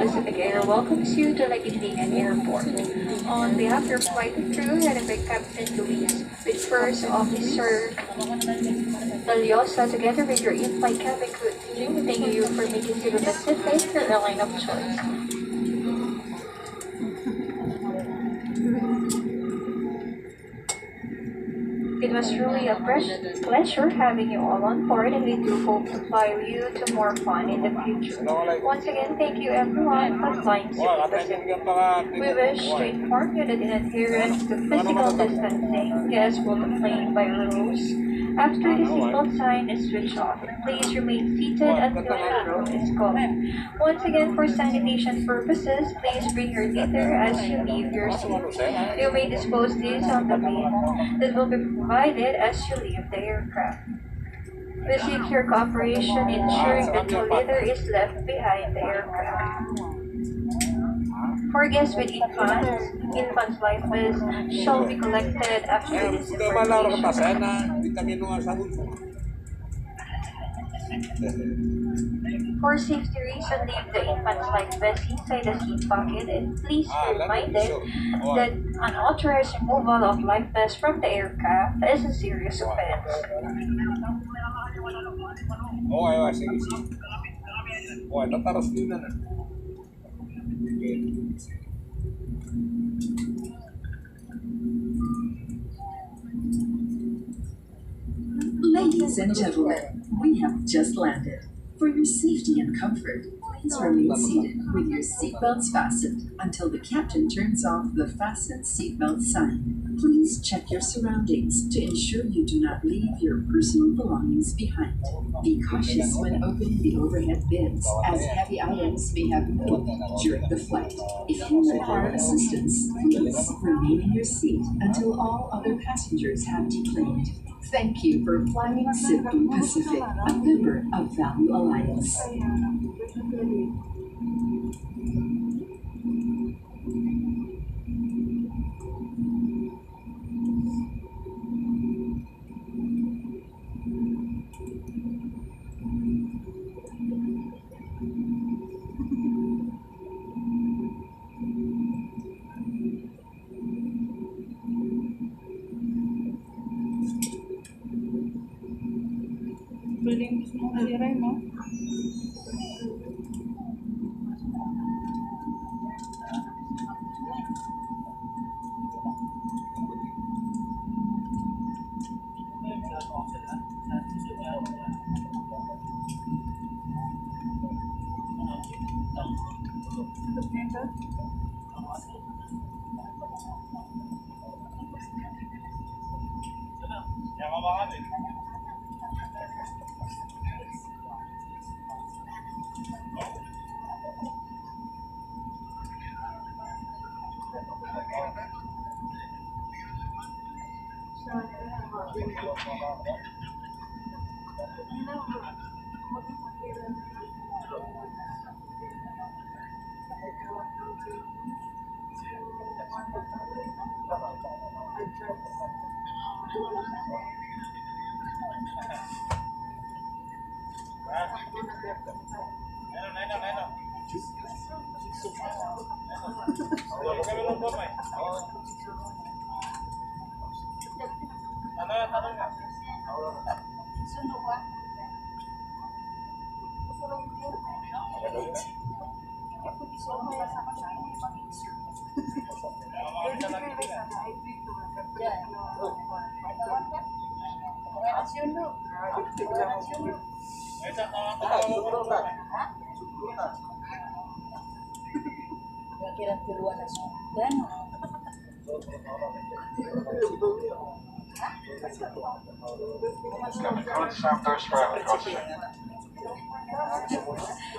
Pacific Air welcomes you to Laguindingan Airport. On behalf of your flight crew, headed by Captain Luis, with First Officer Daliosa, together with your in-flight cabin crew team, thank you for making Cebu Pacific your airline of choice. It was truly a pleasure having you all on board, and we do hope to fly with you to more fun in the future. Once again, thank you everyone for flying Cebu Pacific. We wish to inform you that in adherence to physical distancing, guests will be playing by rules. After the seatbelt sign is switched off, please remain seated until the roll is called. Once again, for sanitation purposes, please bring your litter as you leave your seat. You may dispose this on the bin that will be provided as you leave the aircraft. We seek your cooperation in ensuring that no litter is left behind the aircraft. For guests with infants' life vests shall be collected after this embarkation. For safety reasons, leave the infant's life vest inside the seat pocket, and please be reminded that unauthorized removal of life vest from the aircraft is a serious offense. Oh, sige, sige. Oh, tataras din na. Ladies and gentlemen, we have just landed. For your safety and comfort, please remain seated with your seatbelts fastened until the captain turns off the fasten seatbelt sign. Please check your surroundings to ensure you do not leave your personal belongings behind. Be cautious when opening the overhead bins, as heavy items may have moved during the flight. If you require assistance, please remain in your seat until all other passengers have deplaned. Thank you for flying Cebu Pacific, a member of Value Alliance. Feeling mo masira mo?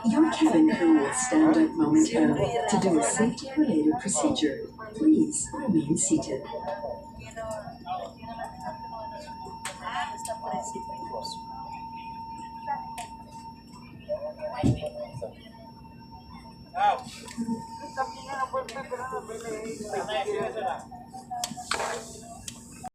Your cabin crew will stand up momentarily to do a safety-related procedure. Please remain seated.